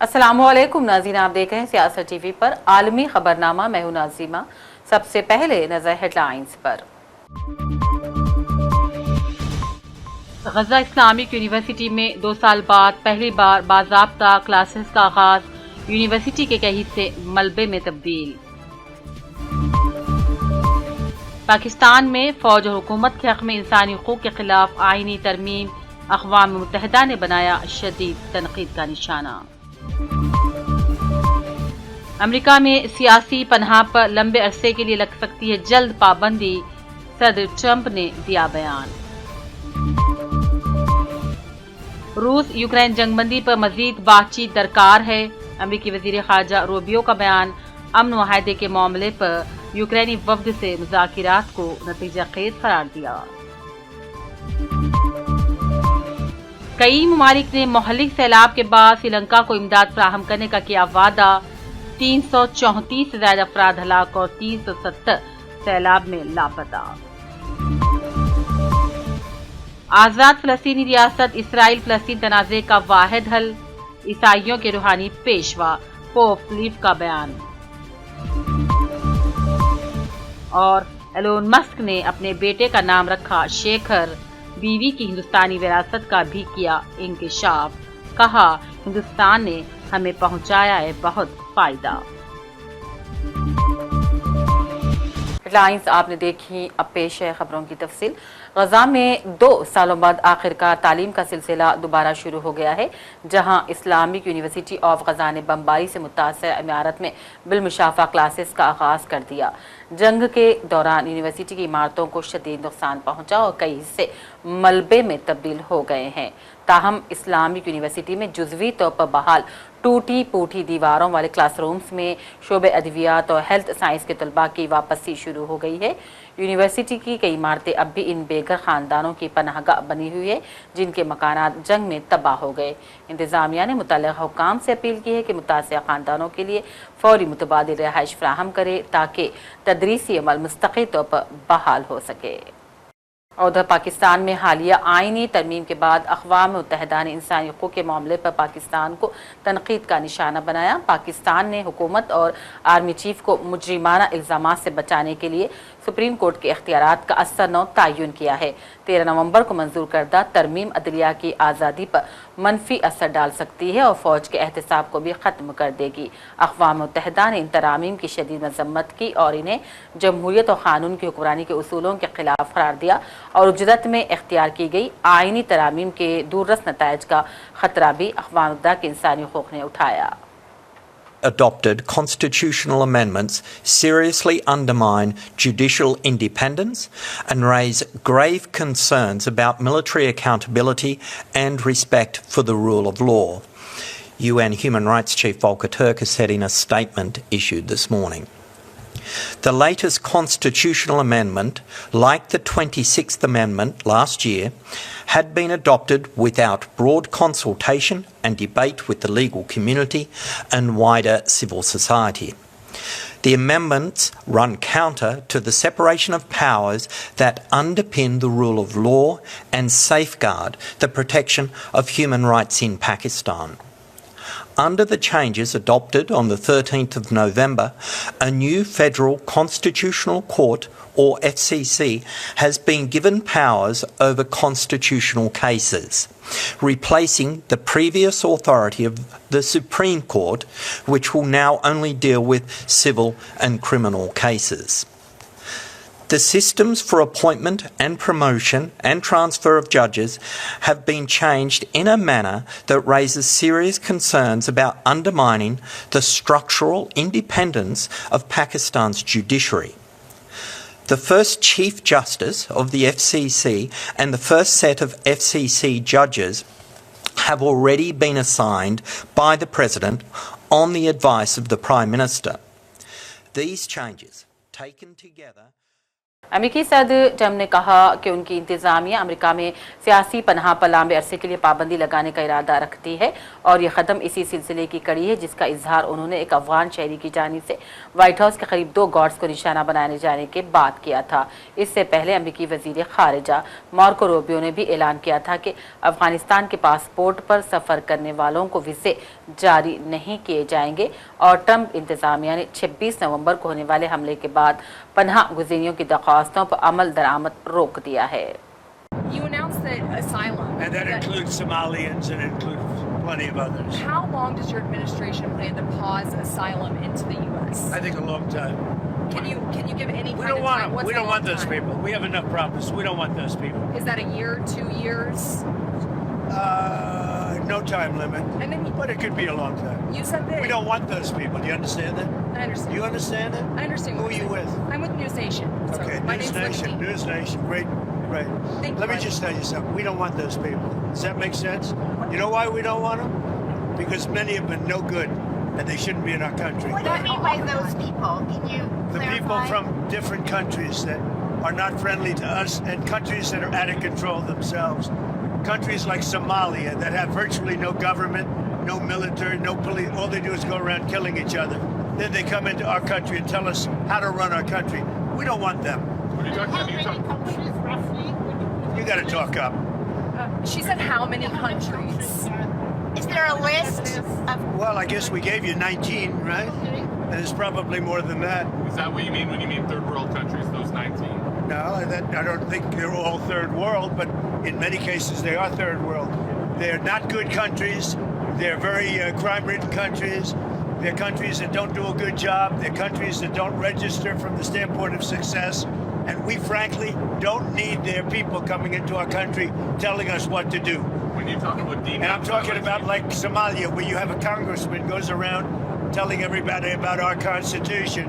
अस्सलामुअलैकुम नाज़रीन, आप देख रहे हैं सियासत टीवी पर आलमी खबरनामा। मैं हूं नाज़िमा। सबसे पहले नजर हेडलाइंस पर। गजा इस्लामिक यूनिवर्सिटी में 2 साल बाद पहली बार बाज़ाब्ता क्लासेस का आगाज, यूनिवर्सिटी के कई हिस्से मलबे में तब्दील। पाकिस्तान में फौज और हुकूमत के हक में इंसानी हुकूक के खिलाफ आईनी तरमीम, अक़वाम मुत्तहिदा ने बनाया शदीद तनकीद का निशाना। अमेरिका में सियासी पनाह पर लंबे अरसे के लिए लग सकती है जल्द पाबंदी, सदर ट्रंप ने दिया बयान। रूस यूक्रेन जंगबंदी पर मजीद बातचीत दरकार है, अमेरिकी वजीर खारजा रूबियो का बयान। अमन मुआहदे के मामले पर यूक्रेनी वफ्द से मुज़ाकिरात को नतीजा खेज करार दिया। कई ममालिक ने मोहल्लिक सैलाब के बाद श्रीलंका को इमदाद फराहम करने का किया वादा। 334 से ज्यादा अफराद हलाक और 370 सैलाब में लापता। आजाद फलस्तीनी रियासत इसराइल फलस्तीन तनाज़े का वाहिद हल, ईसाइयों के रूहानी पेशवा पोप लीव का बयान। और एलोन मस्क ने अपने बेटे का नाम रखा शेखर, बीवी की हिंदुस्तानी विरासत का भी किया इंकिशाफ। कहा, हिंदुस्तान ने हमें पहुंचाया है बहुत फायदा। हेडलाइंस आपने देखी, अब पेश है खबरों की तफसील। गजा में 2 सालों बाद आखिरकार तालीम का सिलसिला दोबारा शुरू हो गया है, जहां इस्लामिक यूनिवर्सिटी ऑफ गजा ने बमबारी से मुतासर इमारत में बिलमुशाफा क्लासेस का आगाज कर दिया। जंग के दौरान यूनिवर्सिटी की इमारतों को शदीद नुकसान पहुंचा और कई हिस्से मलबे में तब्दील हो गए हैं। ताहम इस्लामिक यूनिवर्सिटी में जुज़वी तौर पर बहाल टूटी फूटी दीवारों वाले क्लासरूम्स में शोबे अदवियात और हेल्थ साइंस के तलबा की वापसी शुरू हो गई है। यूनिवर्सिटी की कई इमारतें अब भी इन बेघर खानदानों की पनाहगाह बनी हुई है, जिनके मकानात जंग में तबाह हो गए। इंतजामिया ने मुतल्लिक़ा हुक्काम से अपील की है कि मुतासिर खानदानों के लिए फौरी मुतबादिल रिहाइश फराहम करे, ताकि तदरीसी अमल मुस्तक़िल तौर पर बहाल हो सके। उधर पाकिस्तान में हालिया आईनी तरमीम के बाद अक़वाम मुत्तहिदा ने इंसानी हुकूक़ के मामले पर पाकिस्तान को तनकीद का निशाना बनाया। पाकिस्तान ने हुकूमत और आर्मी चीफ को मुजरिमाना इल्ज़ामात से बचाने के लिए सुप्रीम कोर्ट के इख्तियारात का असरनौ तयन किया है। 13 नवंबर को मंजूर करदा तरमीम अदलिया की आज़ादी पर मनफी असर डाल सकती है और फौज के एहतसाब को भी ख़त्म कर देगी। अक़वाम मुत्तहिदा ने इन तरामीम की शदीद मज़म्मत की और इन्हें जमहूरियत और क़ानून की हुक्मरानी के उसूलों के खिलाफ करार दिया और उजरत में इख्तियार की गई आईनी तरामीम के दूररस नताइज का खतरा भी अक़वाम मुत्तहिदा के इंसानी हुकूक़ ने उठाया। Adopted constitutional amendments seriously undermine judicial independence and raise grave concerns about military accountability and respect for the rule of law, UN Human Rights Chief Volker Turk has said in a statement issued this morning. The latest constitutional amendment, like the 26th Amendment last year, had been adopted without broad consultation and debate with the legal community and wider civil society. The amendments run counter to the separation of powers that underpin the rule of law and safeguard the protection of human rights in Pakistan. Under the changes adopted on the 13th of November, a new Federal Constitutional Court, or FCC, has been given powers over constitutional cases, replacing the previous authority of the Supreme Court, which will now only deal with civil and criminal cases. The systems for appointment and promotion and transfer of judges have been changed in a manner that raises serious concerns about undermining the structural independence of Pakistan's judiciary. The first Chief Justice of the FCC and the first set of FCC judges have already been assigned by the President on the advice of the Prime Minister. These changes, taken together, अमेरिकी सदर Trump ने कहा कि उनकी इंतजामिया America में सियासी पनाह पर लंबे अरसे के लिए पाबंदी लगाने का इरादा रखती है और यह कदम इसी सिलसिले की कड़ी है जिसका इजहार उन्होंने एक अफगान शहरी की जानिब से व्हाइट हाउस के करीब 2 गार्ड्स को निशाना बनाने जाने के बाद किया था। इससे पहले अमेरिकी वजीर खारिजा मार्को रूबियो ने भी ऐलान किया था कि अफगानिस्तान के पासपोर्ट पर सफ़र करने वालों को वीज़े जारी नहीं किए जाएंगे और ट्रम्प इंतजामिया ने 26 नवंबर को होने वाले हमले के बाद पनाह गुज़ीनियों की दरख्वास्तों पर अमल दरामद रोक दिया है। You announced that asylum. And that includes Somalians and includes plenty of others. How long does your administration plan to pause asylum into the U.S.? I think a long time. Can you give any We kind don't of want time? them. What's We a don't long want those time? people. We have enough problems. We don't want those people. Is that a year, 2 years? No time limit. And then But it could be a long time. you said that. We don't want those people. Do you understand that? I understand. You understand that? I understand. Who what are you you're with? saying. I'm with News Nation. So Okay, my News name's Nation. Liberty. News Nation. Great. Right. Thank you, Let me Mike. just tell you something. We don't want those people. Does that make sense? You know why we don't want them? Because many have been no good and they shouldn't be in our country. What do you mean by those people? Can you The clarify? people from different countries that are not friendly to us and countries that are out of control themselves. Countries like Somalia that have virtually no government, no military, no police. All they do is go around killing each other. Then they come into our country and tell us how to run our country. We don't want them. What are you talking How about? many countries roughly? You got to talk up. She said how many countries? Is there a list of? Well, I guess we gave you 19, right? And there's probably more than that. Is that what you mean when you mean third world countries, those 19? No, I don't think they're all third world, but in many cases they are third world. They're not good countries. They're very crime-ridden countries. They're countries that don't do a good job. They're countries that don't register from the standpoint of success. And we, frankly, don't need their people coming into our country telling us what to do. When you talk about And I'm talking about like Somalia, where you have a congressman goes around telling everybody about our Constitution,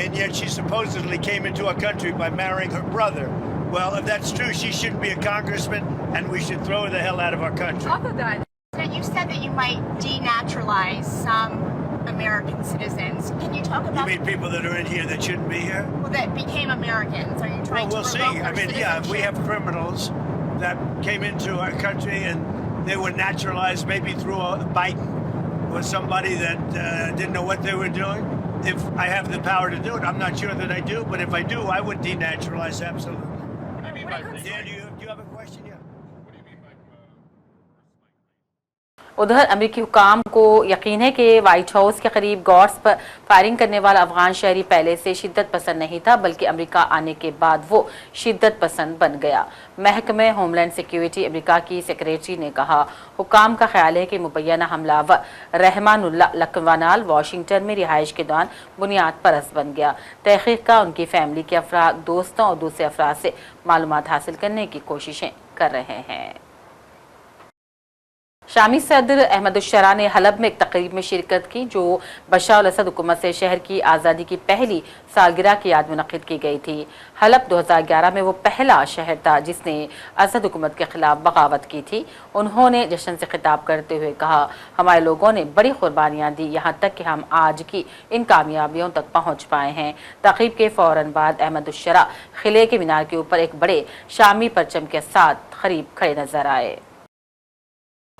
and yet she supposedly came into our country by marrying her brother. Well, if that's true, she shouldn't be a congressman, and we should throw her the hell out of our country. Off of that, Now, you said that you might denaturalize some American citizens. Can you talk You about mean people that are in here that shouldn't be here? people that became Americans? Are you Well, trying we'll to see. revoke I their mean, yeah, we citizenship? have criminals that came into our country and they were naturalized maybe through a Biden or somebody that didn't know what they were doing. If I have the power to do it, I'm not sure that I do, but if I do, I would denaturalize absolutely. What do you mean by Dan, do you have a question? Yeah. What do you mean by उधर अमेरिकी हुकाम को यकीन है कि white house के करीब guards पर फायरिंग करने वाला अफगान शहरी पहले से शिद्दत पसंद नहीं था, बल्कि अमेरिका आने के बाद वो शिद्दत पसंद बन गया। महकमे होमलैंड सिक्योरिटी अमेरिका की सेक्रेटरी ने कहा, हुकाम का ख्याल है कि मुबैना हमलावर रहमानुल्लाह लकवानाल वाशिंगटन में रिहाइश के दौरान बुनियाद परस्त बन गया। तहकीक का उनकी फैमिली के अफराद, दोस्तों और दूसरे अफराद से मालूमात हासिल करने की कोशिशें कर रहे हैं। शामी सदर अहमद उशरा ने हलब में एक तकरीब में शिरकत की जो बशर अल असद हुकूमत से शहर की आज़ादी की पहली सालगिरह की याद मुनक़िद की गई थी। हलब 2011 में वो पहला शहर था जिसने असद हुकूमत के खिलाफ बगावत की थी। उन्होंने जश्न से खिताब करते हुए कहा, हमारे लोगों ने बड़ी कुर्बानियाँ दी, यहाँ तक कि हम आज की इन कामयाबियों तक पहुँच पाए हैं। तकरीब के फ़ौरन बाद अहमद उशरा किले के मीनार के ऊपर एक बड़े शामी परचम के साथ करीब खड़े नजर आए।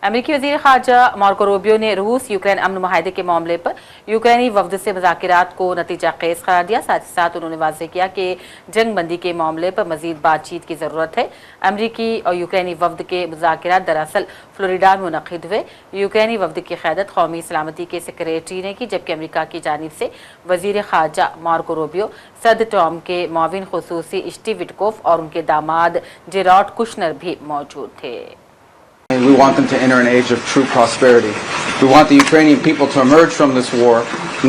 अमेरिकी वज़ीर ख़ारजा मार्को रूबियो ने रूस यूक्रेन अमन मुआहदे के मामले पर यूक्रेनी वफ़द से मुज़ाकरात को नतीजा खेज़ करार दिया। साथ ही साथ उन्होंने वाज़ेह किया कि जंग बंदी के मामले पर मज़ीद बातचीत की ज़रूरत है। अमेरिकी और यूक्रेनी वफ़द के मुज़ाकरात दरअसल फ्लोरिडा में मुनक़िद हुए। यूक्रेनी वफ़द की क़यादत कौमी सलामती के सेक्रेटरी ने की, जबकि अमेरिका की जानिब से वज़ीर ख़ारजा मार्को रूबियो, सदर ट्रम्प के मुआविन ख़ुसूसी स्टीव विटकोफ और उनके दामाद जेरॉड कुशनर भी मौजूद थे। We want them to enter an age of true prosperity. We want the Ukrainian people to emerge from this war,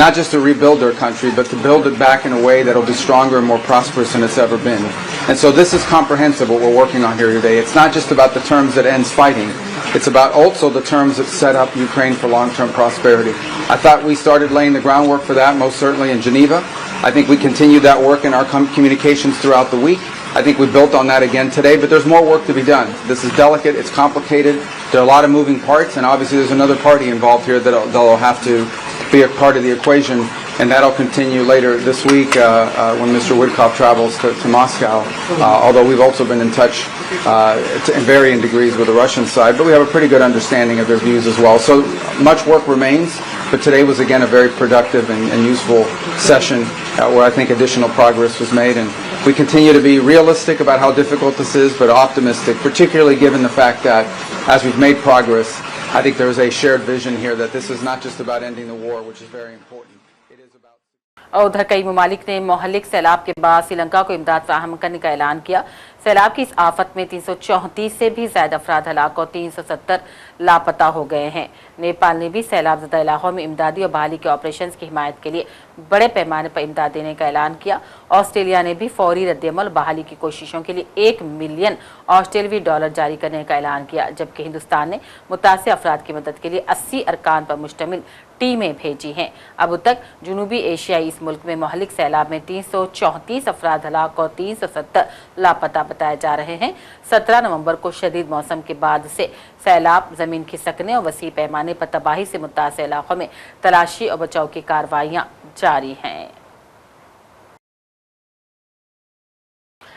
not just to rebuild their country, but to build it back in a way that will be stronger and more prosperous than it's ever been. And so this is comprehensive, what we're working on here today. It's not just about the terms that ends fighting. It's about also the terms that set up Ukraine for long-term prosperity. I thought we started laying the groundwork for that most certainly in Geneva. I think we continued that work in our communications throughout the week. I think we built on that again today, but there's more work to be done. This is delicate, it's complicated, there are a lot of moving parts, and obviously there's another party involved here that'll have to be a part of the equation and that'll continue later this week when Mr. Woodcock travels to Moscow, although we've also been in touch in varying degrees with the Russian side, but we have a pretty good understanding of their views as well. So much work remains, but today was again a very productive and useful session where I think additional progress was made, and we continue to be realistic about how difficult this is, but optimistic, particularly given the fact that as we've made progress, I think there is a shared vision here that this is not just about ending the war, which is very important. It is about... और उधर कई ममालिक ने मोहल्लिक सैलाब के बाद श्रीलंका को इमदाद फराहम करने का ऐलान किया। सैलाब की इस आफत में 334 से भी ज्यादा अफराद हलाक और 370 लापता हो गए हैं। नेपाल ने भी सैलाब ज़दा इलाकों में इमदादी और बहाली के ऑपरेशन की हिमायत के लिए बड़े पैमाने पर इमदाद देने का ऐलान किया। ऑस्ट्रेलिया ने भी फौरी रद्दअमल बहाली की कोशिशों के लिए $1 मिलियन ऑस्ट्रेलवी डॉलर जारी करने का ऐलान किया, जबकि हिंदुस्तान ने मुतासिर अफराद की मदद के लिए 80 अरकान पर मुश्तमिल टीमें भेजी हैं। अब तक जनूबी एशियाई इस मुल्क में मोहल्लिक सैलाब में 334 अफराद हलाक और 370 लापता बताए जा रहे हैं। 17 नवंबर को शदीद मौसम के बाद से सैलाब, जमीन खिसकने और वसी पैमाने पर तबाही से मुतासिर इलाकों में तलाशी और बचाव की कार्रवाइयां जारी हैं।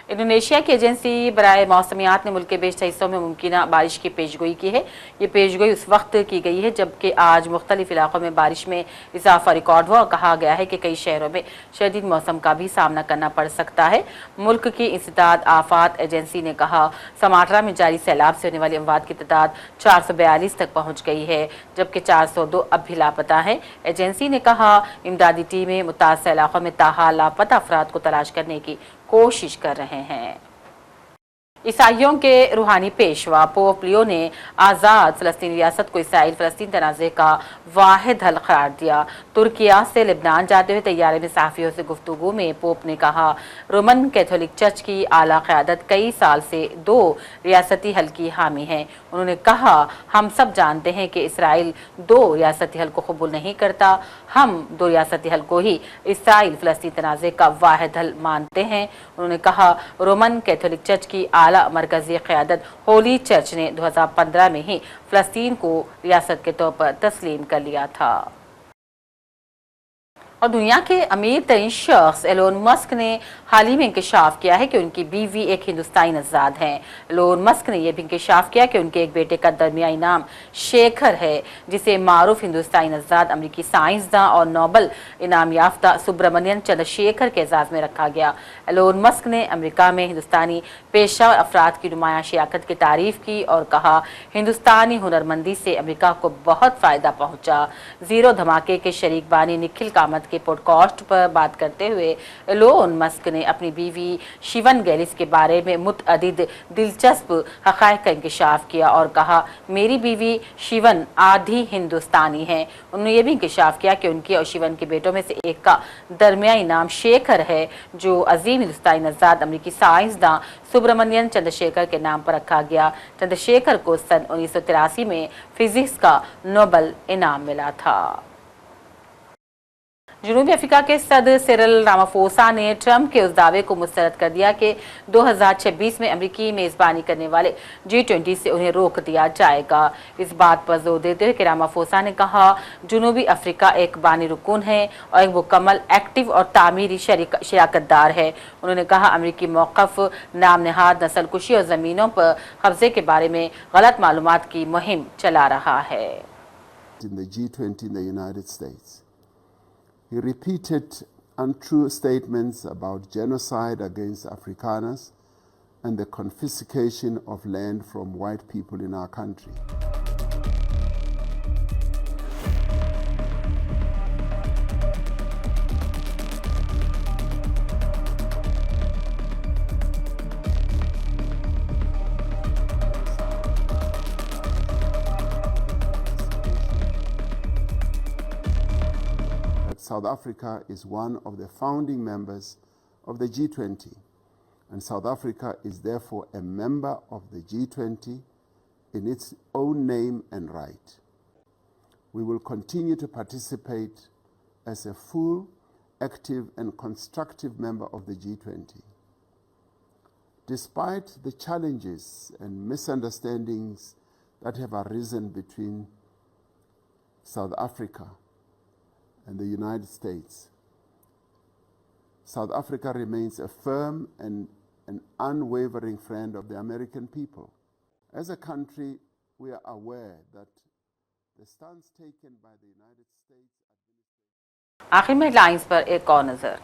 इंडोनेशिया की एजेंसी बराए मौसमियात ने मुल्क के बेशतर हिस्सों में मुमकिना बारिश की पेशगोई की है। ये पेशगोई उस वक्त की गई है जबकि आज मुख्तलिफ इलाकों में बारिश में इजाफा रिकॉर्ड हुआ और कहा गया है कि कई शहरों में शदीद मौसम का भी सामना करना पड़ सकता है। मुल्क की इंसदाद आफात एजेंसी ने कहा समाट्रा में जारी सैलाब से होने वाली अमवात की तादाद 442 तक पहुँच गई है, जबकि 402 अब भी लापता है। एजेंसी ने कहा इमदादी टीमें मुतासर इलाकों में ताहाल लापता अफराद को तलाश करने की कोशिश कर रहे हैं। ईसाइयों के रूहानी पेशवा पोप लियो ने आज़ाद फ़लस्तीन रियासत को इसराइल फ़लस्तीन तनाज़े का वाहिद हल करार दिया। तुर्किया से लेबनान जाते हुए तैयारे में सहाफ़ियों से गुफ्तगू में पोप ने कहा रोमन कैथोलिक चर्च की आला क़यादत कई साल से 2 रियासती हल की हामी है। उन्होंने कहा हम सब जानते हैं कि इसराइल 2 रियासती हल को कबूल नहीं करता, हम 2 रियासती हल को ही इसराइल फ़लस्तीन तनाज़े का वाहिद हल मानते हैं। उन्होंने कहा रोमन कैथोलिक चर्च की आला मरकजी क़यादत होली चर्च ने 2015 में ही फ़लस्तीन को रियासत के तौर पर तस्लीम कर लिया था। और दुनिया के अमीर तरीन शख्स एलोन मस्क ने हाल ही में इंकशाफ किया है कि उनकी बीवी एक हिंदुस्तानी नज़ाद हैं। एलोन मस्क ने यह भी इंकशाफ किया कि उनके एक बेटे का दरमियाई नाम शेखर है, जिसे मारूफ हिंदुस्तानी नज़ाद अमरीकी साइंसदान और नोबल इनाम याफ्ता सुब्रमण्यन चंद्रशेखर के एजाज़ में रखा गया। एलोन मस्क ने अमेरिका में हिंदुस्तानी पेशा अफराद की नुमाया शियाकत की तारीफ की और कहा हिंदुस्तानी हुनरमंदी से अमेरिका को बहुत फ़ायदा पहुँचा। ज़ीरो धमाके के शरीक बानी निखिल कामत के पॉडकास्ट पर बात करते हुए एलोन मस्क ने अपनी बीवी शिवन गैलिस के बारे में मुतअद्दिद दिलचस्प हक़ाइक़ का इंकशाफ किया और कहा मेरी बीवी शिवन आधी हिंदुस्तानी है। उन्होंने ये भी इंकशाफ किया कि उनके और शिवन के बेटों में से एक का दरमियाई नाम शेखर है, जो अजीम हिंदुस्तानी नज़ाद अमरीकी साइंसदान सुब्रमण्यन चंद्रशेखर के नाम पर रखा गया। चंद्रशेखर को सन 1983 में फिजिक्स का नोबल इनाम मिला था। जनूबी अफ्रीका के सदर सिरिल रामाफोसा ने ट्रंप के उस दावे को मुस्तरद कर दिया कि 2026 में अमरीकी मेज़बानी करने वाले G20 से उन्हें रोक दिया जाएगा। इस बात पर जोर देते हुए कि रामाफोसा ने कहा जनूबी अफ्रीका एक बानी रुकून है और एक मुकम्मल एक्टिव और तामीरी शराकतदार है। उन्होंने कहा अमरीकी मौक़िफ़ नाम नहाद नस्लकुशी और ज़मीनों पर कब्ज़े के बारे में गलत मालूमात की मुहिम चला रहा है। In the G20 in the United States. He repeated untrue statements about genocide against Afrikaners and the confiscation of land from white people in our country. South Africa is one of the founding members of the G20, and South Africa is therefore a member of the G20 in its own name and right. We will continue to participate as a full, active and constructive member of the G20. Despite the challenges and misunderstandings that have arisen between South Africa and the United States, South Africa remains a firm and an unwavering friend of the American people. As a country, we are aware that the stance taken by the United States आखिर में headlines पर एक और नजर।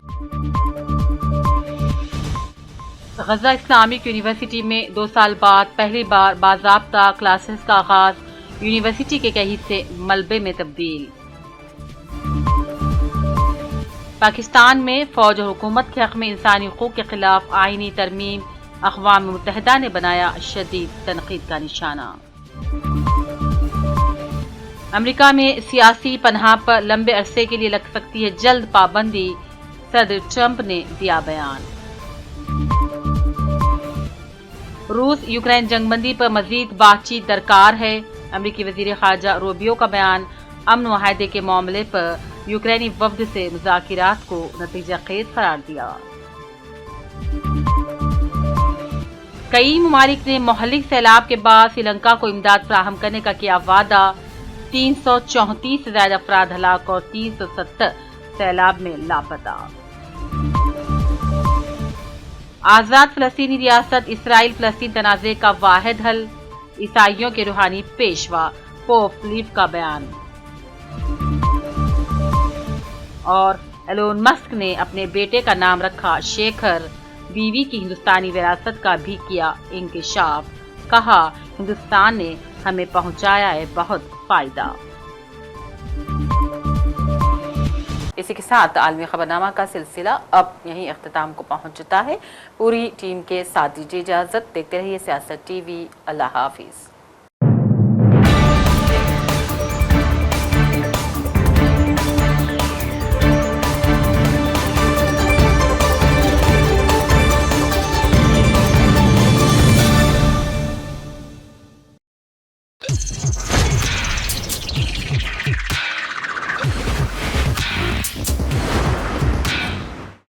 गजा Islamic university में 2 साल बाद पहली बार बाज़ाब्ता क्लासेस का आगाज, यूनिवर्सिटी के कई हिस्से मलबे में तब्दील। पाकिस्तान में फौज और हुकूमत के हक में इंसानी हुकूक के खिलाफ आईनी तरमीम, अक़वाम मुत्तहिदा ने बनाया शदीद तनकीद का निशाना। अमेरिका में सियासी पनाह पर लंबे अरसे के लिए लग सकती है जल्द पाबंदी, सदर ट्रंप ने दिया बयान। रूस यूक्रेन जंगबंदी पर मजीद बातचीत दरकार है, अमेरिकी वजीर खारजा रूबियो का बयान। अमन मुआहदे के मामले पर यूक्रेनी वफ्द से मुज़ाकिरात को नतीजा खेज करार दिया। कई ममालिक ने मोहल्लिक सैलाब के बाद श्रीलंका को इमदाद फराहम करने का किया वादा। 334 से ज्यादा अफराद हलाक और 370 सैलाब में लापता। आजाद फलस्तीनी रियासत इसराइल फलस्तीन तनाज़े का वाहिद हल, ईसाइयों के रूहानी पेशवा पोप लीव का बयान। और एलोन मस्क ने अपने बेटे का नाम रखा शेखर, बीवी की हिंदुस्तानी विरासत का भी किया इंकिशाफ, कहा हिंदुस्तान ने हमें पहुंचाया है बहुत फायदा। इसी के साथ आलमी खबरनामा का सिलसिला अब यहीं अख्तिताम को पहुंचता है। पूरी टीम के साथ दीजिए इजाजत। देखते रहिए सियासत टीवी। अल्लाह हाफिज।